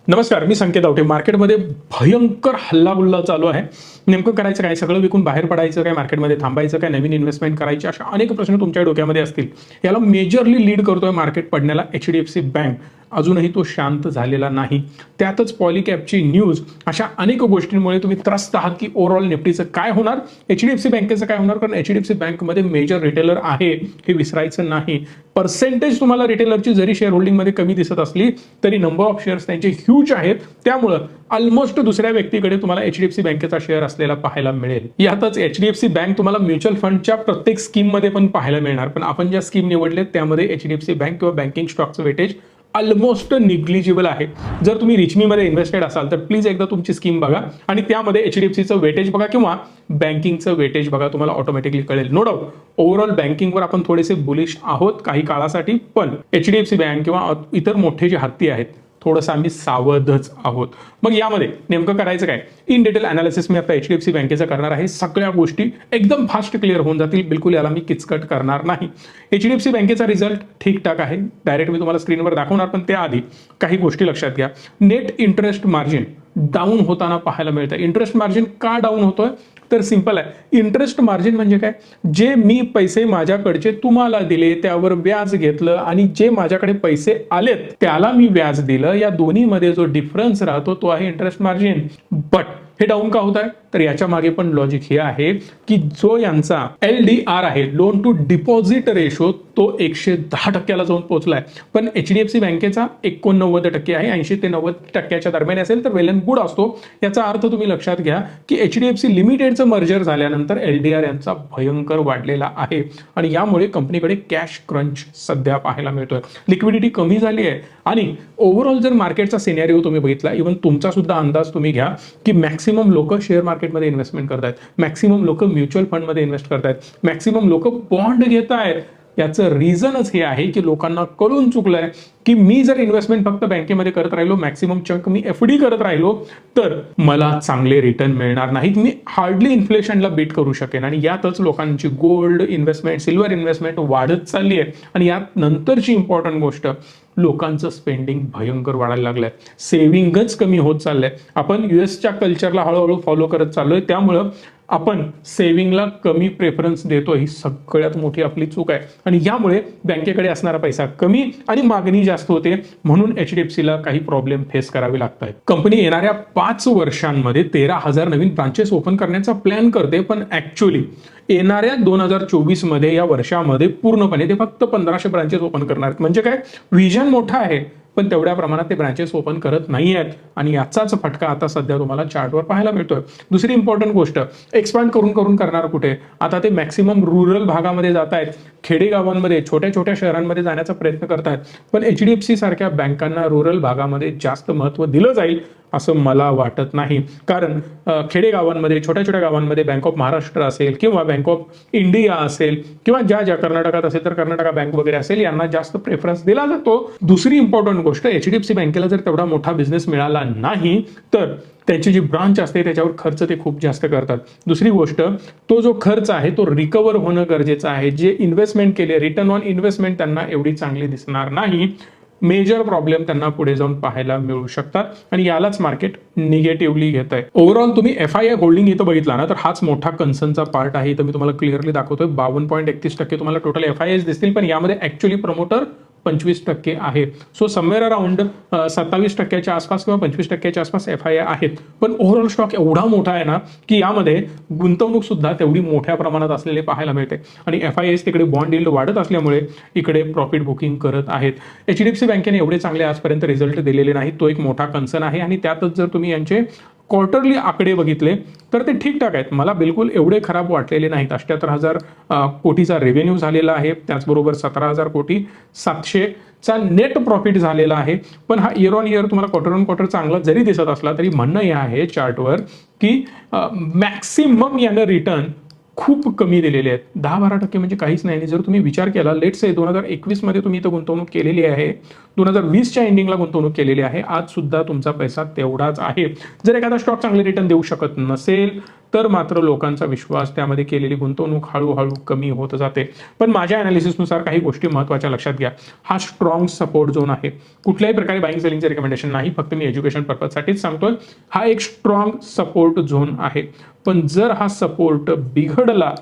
नमस्कार, मी संकेत आवटे. मार्केटमध्ये भयंकर हल्लागुल्ला चालू आहे. नेमकं करायचं काय? सगळं विकून बाहेर पडायचं काय? मार्केटमध्ये थांबायचं काय? नवीन इन्व्हेस्टमेंट करायची? अशा अनेक प्रश्न तुमच्या डोक्यामध्ये असतील. याला मेजरली लीड करतोय मार्केट पडण्याला HDFC बँक. अजूनही तो शांत झालेला नाही. त्यातच पॉलिकॅपची न्यूज, अशा अनेक गोष्टींमुळे तुम्ही त्रस्त आहात की ओव्हरऑल निफ्टीचं काय होणार, HDFC बँकेचं काय होणार. कारण HDFC बँकमध्ये मेजर रिटेलर आहे हे विसरायचं नाही. पर्सेंटेज तुम्हाला रिटेलरची जरी शेअर होल्डिंगमध्ये कमी दिसत असली तरी नंबर ऑफ शेअर्स त्यांचे ह्यूज आहेत. त्यामुळं ऑलमोस्ट दुसऱ्या व्यक्तीकडे तुम्हाला HDFC बँकेचा शेअर असलेला पाहायला मिळेल. यातच HDFC बँक तुम्हाला म्युच्युअल फंडच्या प्रत्येक स्कीममध्ये पण पाहायला मिळणार. पण आपण ज्या स्कीम निवडले त्यामध्ये HDFC बँक किंवा बँकिंग स्टॉकचं वेटेज ऑलमोस्ट निग्लिजिबल आहे. जर तुम्ही रिचमीमध्ये इन्व्हेस्टेड असाल तर प्लीज एकदा तुमची स्कीम बघा आणि त्यामध्ये HDFCचं वेटेज बघा किंवा बँकिंगचं वेटेज बघा, तुम्हाला ऑटोमॅटिकली कळेल. नो डाऊट ओव्हरऑल बँकिंगवर आपण थोडेसे बुलिश आहोत काही काळासाठी, पण HDFC बँक किंवा इतर मोठे जे हत्ती आहेत थोडंसं आम्ही सावधच आहोत. मग यामध्ये नेमकं करायचं काय? इन डिटेल अनालिसिस मी आता HDFC बँकेचं करणार आहे. सगळ्या गोष्टी एकदम फास्ट क्लिअर होऊन जातील. बिलकुल याला मी किचकट करणार नाही. HDFC बँकेचा रिझल्ट ठीकठाक आहे. डायरेक्ट मी तुम्हाला स्क्रीनवर दाखवणार, पण त्याआधी काही गोष्टी लक्षात घ्या. नेट इंटरेस्ट मार्जिन डाऊन होताना पाहायला मिळतं. इंटरेस्ट मार्जिन का डाऊन होतोय? तर सिंपल आहे. इंटरेस्ट मार्जिन म्हणजे काय? जे मी पैसे माझ्याकडचे तुम्हाला दिले त्यावर व्याज घेतलं आणि जे माझ्याकडे पैसे आलेत त्याला मी व्याज दिलं, या दोन्हीमध्ये जो डिफरन्स राहतो तो आहे इंटरेस्ट मार्जिन. बट हे डाऊन का होत आहे? तर याच्या मागे पण लॉजिक हे आहे की जो यांचा LDR आहे, लोन टू डिपॉझिट रेशो, तो 110% जाऊन पोहोचलाय. पण HDFC बँकेचा 89% आहे. 80 ते 90% दरम्यान असेल तर वेल अँड गुड असतो. याचा अर्थ तुम्ही लक्षात घ्या की HDFC लिमिटेडचं मर्जर झाल्यानंतर LDR यांचा भयंकर वाढलेला आहे आणि यामुळे कंपनीकडे कॅश क्रंच सध्या पाहायला मिळतोय. लिक्विडिटी कमी झाली आहे आणि ओव्हरऑल जर मार्केटचा सिनेरिओ तुम्ही बघितला, इव्हन तुमचा सुद्धा अंदाज तुम्ही घ्या की मॅक्सिमम लोक शेअर मार्केटमध्ये इन्व्हेस्टमेंट करतायत, मॅक्सिमम लोक म्युच्युअल फंडमध्ये इन्व्हेस्ट करतायत, मॅक्सिमम लोक बॉन्ड घेत आहेत. याचं रिझनच हे आहे की लोकांना कळून चुकलंय की मी जर इन्व्हेस्टमेंट फक्त बँकेमध्ये करत राहिलो, मॅक्सिमम चंक मी FD करत राहिलो तर मला चांगले रिटर्न मिळणार नाहीत. मी हार्डली इन्फ्लेशनला बीट करू शकेन. आणि यातच लोकांची गोल्ड इन्व्हेस्टमेंट, सिल्वर इन्व्हेस्टमेंट वाढत चालली आहे. आणि यात नंतरची इम्पॉर्टंट गोष्ट, लोकांचं स्पेंडिंग भयंकर वाढायला लागलंय, सेव्हिंगच कमी होत चाललंय. आपण USच्या कल्चरला हळूहळू फॉलो करत चाललोय, त्यामुळं आपण सेव्हिंगला कमी प्रेफरन्स देतो. ही सगळ्यात मोठी आपली चूक आहे आणि यामुळे बँकेकडे असणारा पैसा कमी आणि मागणी जास्त होते. म्हणून HDFCला काही प्रॉब्लेम फेस करावे लागतात. कंपनी येणाऱ्या 5 वर्षांमध्ये 13,000 नवीन ब्रांचेस ओपन करण्याचा प्लॅन करते, पण ऍक्च्युअली येणाऱ्या 2024 मध्ये या वर्षामध्ये पूर्णपणे ते फक्त 1500 ब्रांचेस ओपन करणार आहेत. म्हणजे काय? व्हिजन मोठा आहे पण तेवढ्या प्रमाणात ते ब्रांचेस ओपन करत नाही आहेत आणि याचाच फटका आता सध्या तुम्हाला चार्टवर पाहायला मिळतोय. दुसरी इम्पॉर्टंट गोष्ट, एक्सपांड करून करणार कुठे? आता ते मॅक्सिमम रुरल भागामध्ये जात आहेत, खेडेगावांमध्ये, छोट्या छोट्या शहरांमध्ये जाण्याचा प्रयत्न करतायत. पण HDFC सारख्या बँकांना रुरल भागामध्ये जास्त महत्त्व दिलं जाईल असं मला वाटत नाही. कारण खेडेगावांमध्ये, छोट्या छोट्या गावांमध्ये बँक ऑफ महाराष्ट्र असेल किंवा बँक ऑफ इंडिया असेल किंवा ज्या कर्नाटकात असेल तर कर्नाटका बँक वगैरे असेल, यांना जास्त प्रेफरन्स दिला जातो. दुसरी इम्पॉर्टंट गोष्ट, HDFC बँकेला जर तेवढा मोठा बिझनेस मिळाला नाही तर त्यांची जी ब्रांच असते त्याच्यावर खर्च ते खूप जास्त करतात. दुसरी गोष्ट, तो जो खर्च आहे तो रिकवर होणं गरजेचं आहे. जे इन्व्हेस्टमेंट केले, रिटर्न ऑन इन्व्हेस्टमेंट त्यांना एवढी चांगली दिसणार नाही. मेजर प्रॉब्लेम त्यांना पुढे जाऊन पाहायला मिळू शकतात आणि यालाच मार्केट निगेटिव्हली घेत आहे. ओव्हरऑल तुम्ही FII होल्डिंग इथं बघितला ना तर हाच मोठा कन्सर्नचा पार्ट आहे. इथं मी तुम्हाला क्लिअरली दाखवतोय. 52.31% तुम्हाला टोटल FIIs दिसतील, पण यामध्ये ऍक्च्युअली प्रमोटर 25% आहे. सो समवेअर अराउंड 27% आसपास किंवा 25% आसपास FII आहेत. पण ओव्हरऑल स्टॉक एवढा मोठा आहे ना की यामध्ये गुंतवणूक सुद्धा तेवढी मोठ्या प्रमाणात असलेले पाहायला मिळते आणि FIIs तिकडे बॉन्ड यील्ड वाढत असल्यामुळे इकडे प्रॉफिट बुकिंग करत आहेत. HDFC बँकेने एवढे चांगले आजपर्यंत रिझल्ट दिलेले नाहीत, तो एक मोठा कन्सर्न आहे. आणि त्यातच जर तुम्ही यांचे क्वार्टरली आकडे बघितले तर ते ठीकठाक आहेत, मला बिलकुल एवढे खराब वाटलेले नाहीत. 78,000 कोटीचा रेव्हेन्यू झालेला आहे, त्याचबरोबर 17,000 कोटी 700चा नेट प्रॉफिट झालेला आहे. पण हा इयर ऑन इयर तुम्हाला क्वार्टर ऑन क्वार्टर चांगला जरी दिसत असला तरी म्हणणं हे आहे चार्टवर की मॅक्सिमम यानं रिटर्न खूप कमी दिलेले आहेत. 10-12% म्हणजे काहीच नाही. आणि जर तुम्ही विचार केला, लेट्स से 2021 मध्ये तुम्ही इथं गुंतवणूक केलेली आहे, 2020च्या एंडिंगला गुंतवणूक केलेली आहे, आज सुद्धा तुमचा पैसा तेवढाच आहे. जर एखादा स्टॉक चांगले रिटर्न देऊ शकत नसेल तर मात्र लोकांचा विश्वास त्यामध्ये केलेली गुंतवणूक हळूहळू कमी होत जाते. पण माझ्या अनालिसिसनुसार काही गोष्टी महत्त्वाच्या लक्षात घ्या. हा स्ट्रॉंग सपोर्ट झोन आहे. कुठल्याही प्रकारे बाईंग सेलिंगचे रिकमेंडेशन नाही, फक्त मी एज्युकेशन पर्पजसाठीच सांगतोय. हा एक स्ट्रॉंग सपोर्ट झोन आहे. पण जर हा सपोर्ट बिघडला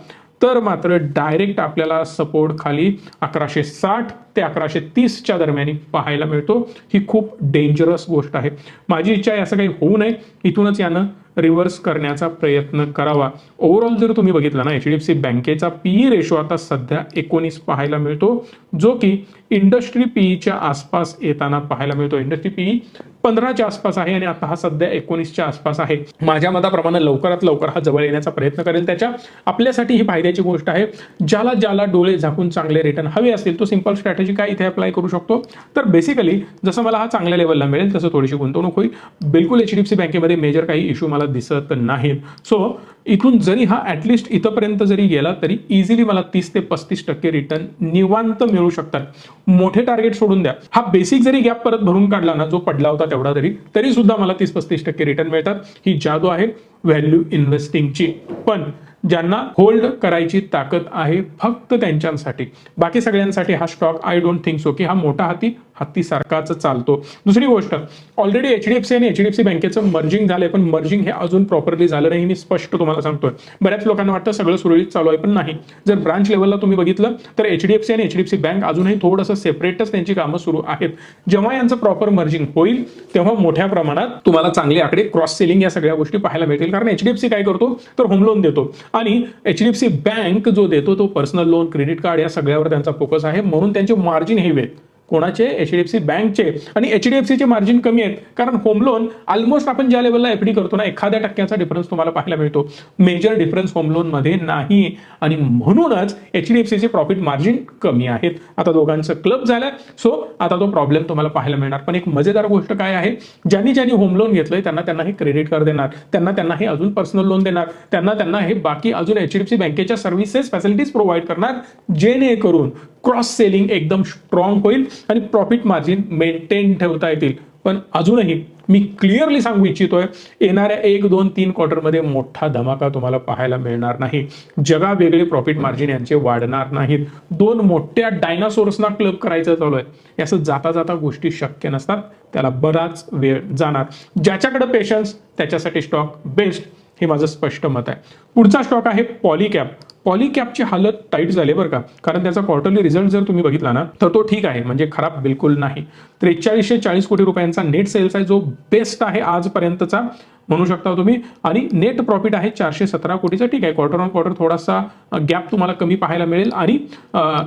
तर मात्र डायरेक्ट आपल्याला सपोर्ट खाली 1160 ते 1130च्या दरम्यान पाहायला मिळतो. ही खूप डेंजरस गोष्ट आहे. माझी इच्छा आहे असं काही होऊ नये. इथूनच यानं रिव्हर्स करण्याचा प्रयत्न करावा. ओव्हरऑल जर तुम्ही बघितलं ना, एचडीएफसी बँकेचा पीई रेशो आता सध्या 19 पाहायला मिळतो, जो की इंडस्ट्री पीईच्या आसपास येताना पाहायला मिळतो. इंडस्ट्री पीई 15च्या आसपास आहे आणि आता हा सध्या 19च्या आसपास आहे. माझ्या मताप्रमाणे लवकरात लवकर हा जवळ येण्याचा प्रयत्न करेल. त्याच्या आपल्यासाठी ही फायद्याची गोष्ट आहे. ज्याला डोळे झाकून चांगले रिटर्न हवे असतील तो सिंपल स्ट्रॅटेजी काय इथे अप्लाय करू शकतो. तर बेसिकली जसं मला हा चांगल्या लेवलला मिळेल तसं थोडीशी गुंतवणूक होईल. बिलकुल एचडीएफसी बँकेमध्ये मेजर काही इश्यू मला दिसत नाहीत. सो इथून जरी हा ऍटलिस्ट इथपर्यंत जरी गेला तरी इझिली मला 30 ते 35% रिटर्न निवांत मिळू शकतात. मोठे टार्गेट सोडून द्या. हा बेसिक जरी गॅप परत भरून काढला ना, जो पडला होता तेवढा तरी सुद्धा मला 30-35% रिटर्न मिळतात. ही जादू आहे व्हॅल्यू इन्व्हेस्टिंगची. पण ज्यांना होल्ड करायची ताकद आहे फक्त त्यांच्यासाठी, बाकी सगळ्यांसाठी हा stock I don't think so की हा मोठा हत्तीसारखाच चालतो. दुसरी गोष्ट, ऑलरेडी एचडीएफसी आणि एचडीएफसी बँकेचं मर्जिंग झालंय, पण मर्जिंग हे अजून प्रॉपरली झालं नाही. मी स्पष्ट तुम्हाला सांगतोय. बऱ्याच लोकांना वाटतं सगळं सुरळीत चालू आहे, पण नाही. जर ब्रांच लेवलला तुम्ही बघितलं तर एचडीएफसी आणि एचडीएफसी बँक अजूनही थोडंसं सेपरेटच त्यांची कामं सुरू आहेत. जेव्हा यांचं प्रॉपर मर्जिंग होईल तेव्हा मोठ्या प्रमाणात तुम्हाला चांगले आकडे, क्रॉस सेलिंग या सगळ्या गोष्टी पाहायला मिळतील. कारण एचडीएफसी काय करतो तर होम लोन देतो आणि एचडीएफसी बँक जो देतो तो पर्सनल लोन, क्रेडिट कार्ड या सगळ्यावर त्यांचा फोकस आहे. म्हणून त्यांचे मार्जिन हेवी आहेत. कोणाचे? एचडीएफसी बँकचे. आणि एचडीएफसीचे मार्जिन कमी आहेत कारण होम लोन ऑलमोस्ट आपण ज्या लेवलला एफडी करतो ना, 1% डिफरन्स तुम्हाला पाहायला मिळतो. मेजर डिफरन्स होम लोन मध्ये नाही आणि म्हणूनच एचडीएफसीचे प्रॉफिट मार्जिन कमी आहेत. आता दोघांचं क्लब झालंय, सो आता तो प्रॉब्लेम तुम्हाला पाहायला मिळणार. पण एक मजेदार गोष्ट काय आहे, ज्यांनी होम लोन घेतलंय त्यांना हे क्रेडिट कार्ड देणार, त्यांना हे अजून पर्सनल लोन देणार, त्यांना हे बाकी अजून एचडीएफसी बँकेच्या सर्व्हिसेस फॅसिलिटीज प्रोव्हाइड करणार, जेणेकरून क्रॉस सेलिंग एकदम स्ट्रॉंग होईल आणि प्रॉफिट मार्जिन मेंटेन ठेवता येतील. पण अजूनही मी क्लिअरली सांगू इच्छितोय, येणाऱ्या 1, 2, 3 क्वार्टरमध्ये मोठा धमाका तुम्हाला पाहायला मिळणार नाही. जगा वेगळे प्रॉफिट मार्जिन यांचे वाढणार नाहीत. 2 मोठ्या डायनासोर्सना क्लब करायचं चालू आहे. असं जाता जाता गोष्टी शक्य नसतात, त्याला बराच वेळ जाणार. ज्याच्याकडे पेशन्स त्याच्यासाठी स्टॉक बेस्ट, हे माझं स्पष्ट मत आहे. पुढचा स्टॉक आहे पॉलीकॅप. पॉलीकॅपची हालत टाईट झाली बरं का, कारण त्याचा क्वार्टरली रिझल्ट जर तुम्ही बघितला ना तर तो ठीक आहे, म्हणजे खराब बिलकुल नाही. 4340 कोटी रुपयांचा नेट सेल्स आहे, जो बेस्ट आहे आजपर्यंतचा म्हणू शकता तुम्ही. आणि नेट प्रॉफिट आहे 417 कोटीचा. ठीक आहे, क्वार्टर ऑन क्वार्टर थोडासा गॅप तुम्हाला कमी पाहायला मिळेल आणि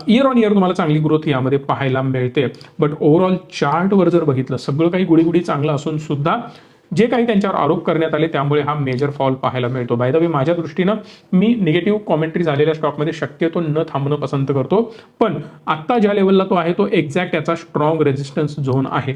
इयर ऑन इयर तुम्हाला चांगली ग्रोथ यामध्ये पाहायला मिळते. बट ओव्हरऑल चार्टवर जर बघितलं, सगळं काही गुडी चांगलं असून सुद्धा जे काही त्यांच्यावर आरोप करण्यात आले त्यामुळे हा मेजर फॉल पाहायला मिळतो. बाय द वे, माझ्या दृष्टीनं मी निगेटिव्ह कॉमेंट्री झालेल्या स्टॉकमध्ये शक्यतो न थांबणं पसंत करतो. पण आता ज्या लेवलला तो आहे तो एक्झॅक्ट याचा स्ट्रॉंग रेजिस्टन्स झोन आहे.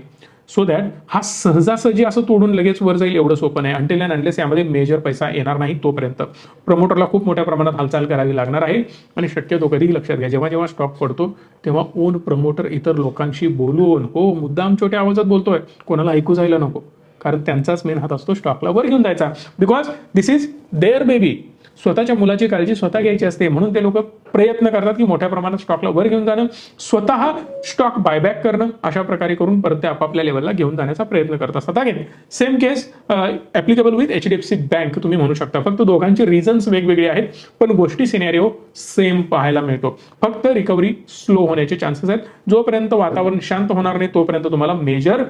सो दॅट हा सहजासहजी असं तोडून लगेच वर जाईल एवढं सोपं नाही. अनटिल अँड अनलेस यामध्ये मेजर पैसा येणार नाही तोपर्यंत प्रमोटरला खूप मोठ्या प्रमाणात हालचाल करावी लागणार आहे. आणि शक्यतो कधीही लक्षात घ्या, जेव्हा स्टॉक पडतो तेव्हा ओन प्रमोटर इतर लोकांशी बोलून, हो मुद्दाम छोट्या आवाजात बोलतोय, कोणाला ऐकू जायला नको, कारण त्यांचाच मेन हात असतो स्टॉकला वर घेऊन जायचा. Because this is their baby. स्वतःच्या मुलाची काळजी स्वतः घ्यायची असते, म्हणून ते लोक प्रयत्न करतात की मोठ्या प्रमाणात स्टॉकला वर घेऊन जाणं, स्वतः स्टॉक बायबॅक करणं, अशा प्रकारे करून परत ते आपापल्या लेवलला घेऊन जाण्याचा प्रयत्न करत असतात. Again same case applicable with HDFC bank तुम्ही म्हणू शकता. फक्त दोघांचे रिझन्स वेगवेगळे आहेत, पण गोष्टी सिनेरिओ सेम पाहायला मिळतो. फक्त रिकव्हरी स्लो होण्याचे चान्सेस आहेत. जोपर्यंत वातावरण शांत होणार नाही तोपर्यंत तुम्हाला मेजर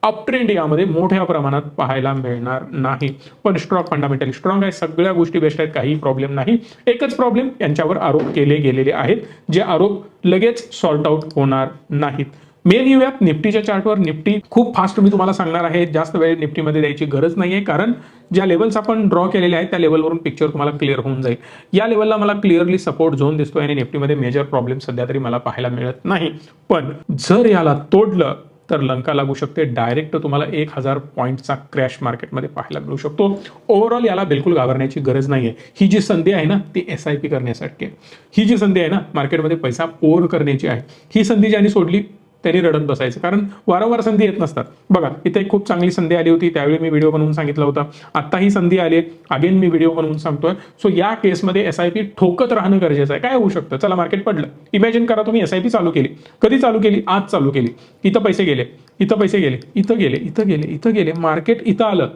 अपट्रेंड यामध्ये मोठ्या प्रमाणात पाहायला मिळणार नाही. पण स्टॉक फंडामेंटली स्ट्रॉंग आहे, सगळ्या गोष्टी बेस्ट आहेत, काही प्रॉब्लेम नाही. एकच प्रॉब्लेम, यांच्यावर आरोप केले गेलेले आहेत, जे आरोप लगेच सॉर्ट आउट होणार नाहीत. मेन येऊयात निफ्टीच्या चार्टवर. निफ्टी खूप फास्ट मी तुम्हाला सांगणार आहे, जास्त वेळ निफ्टीमध्ये द्यायची गरज नाहीये, कारण ज्या लेवल्स आपण ड्रॉ केलेले आहेत त्या लेवलवरून पिक्चर तुम्हाला क्लिअर होऊन जाईल. या लेवलला मला क्लिअरली सपोर्ट झोन दिसतोय आणि निफ्टीमध्ये मेजर प्रॉब्लेम सध्या तरी मला पाहायला मिळत नाही. पण जर याला तोडलं तर लंका लागू शकते. डायरेक्ट तुम्हाला 1000 पॉईंटचा क्रॅश मार्केटमध्ये पाहायला मिळू शकतो. ओव्हरऑल याला बिलकुल घाबरण्याची गरज नाहीये. ही जी संधी आहे ना ती SIP करण्यासाठी आहे. ही जी संधी आहे ना मार्केटमध्ये पैसा पोर करण्याची आहे. ही संधी ज्यांनी सोडली त्यांनी रडत बसायचं, कारण वारंवार संधी येत नसतात. बघा, इथे एक खूप चांगली संधी आली होती, त्यावेळी मी व्हिडिओ बनवून सांगितलं होतं. आता ही संधी आली, अगेन मी व्हिडिओ बनवून सांगतोय. सो या केसमध्ये SIP ठोकत राहणं गरजेचं आहे. काय होऊ शकतं, चला मार्केट पडलं, इमॅजिन करा तुम्ही SIP चालू केली. कधी चालू केली? आज चालू केली. इथं पैसे गेले, इथं पैसे गेले, इथं गेले, इथं गेले, इथं गेले, मार्केट इथं आलं.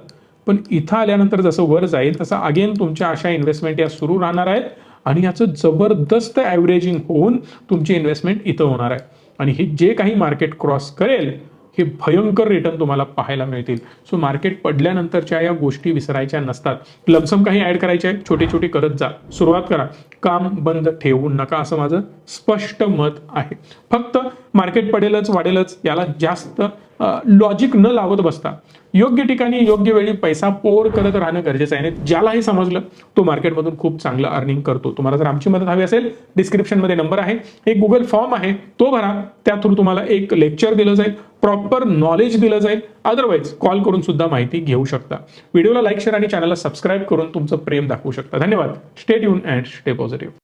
पण इथं आल्यानंतर जसं वर जाईल तसं अगेन तुमच्या अशा इन्व्हेस्टमेंट या सुरू राहणार आहेत आणि याचं जबरदस्त ॲव्हरेजिंग होऊन तुमची इन्व्हेस्टमेंट इथं होणार आहे. आणि हे जे काही मार्केट क्रॉस करेल हे भयंकर रिटर्न तुम्हाला पाहायला मिळतील. सो मार्केट पडल्यानंतरच्या या गोष्टी विसरायच्या नसतात. लमसम काही ऍड करायचे आहे, छोटी छोटी करत जा, सुरुवात करा, काम बंद ठेवू नका, असं माझं स्पष्ट मत आहे. फक्त मार्केट पडेलच वाढेलच याला जास्त लॉजिक न लावत बसता योग्य ठिकाणी योग्य वेळी पैसा पोर करत राहणं गरजेचं आहे. ज्याला हे समजलं तो मार्केटमधून खूप चांगलं अर्निंग करतो. तुम्हाला जर आमची मदत हवी असेल, डिस्क्रिप्शनमध्ये नंबर आहे, एक गुगल फॉर्म आहे, तो भरा. त्या थ्रू तुम्हाला एक लेक्चर दिलं जाईल, प्रॉपर नॉलेज दिलं जाईल. अदरवाईज कॉल करून सुद्धा माहिती घेऊ शकता. व्हिडिओला लाईक, शेअर आणि चॅनलला सबस्क्राईब करून तुमचं प्रेम दाखवू शकता. धन्यवाद. Stay tune and stay positive.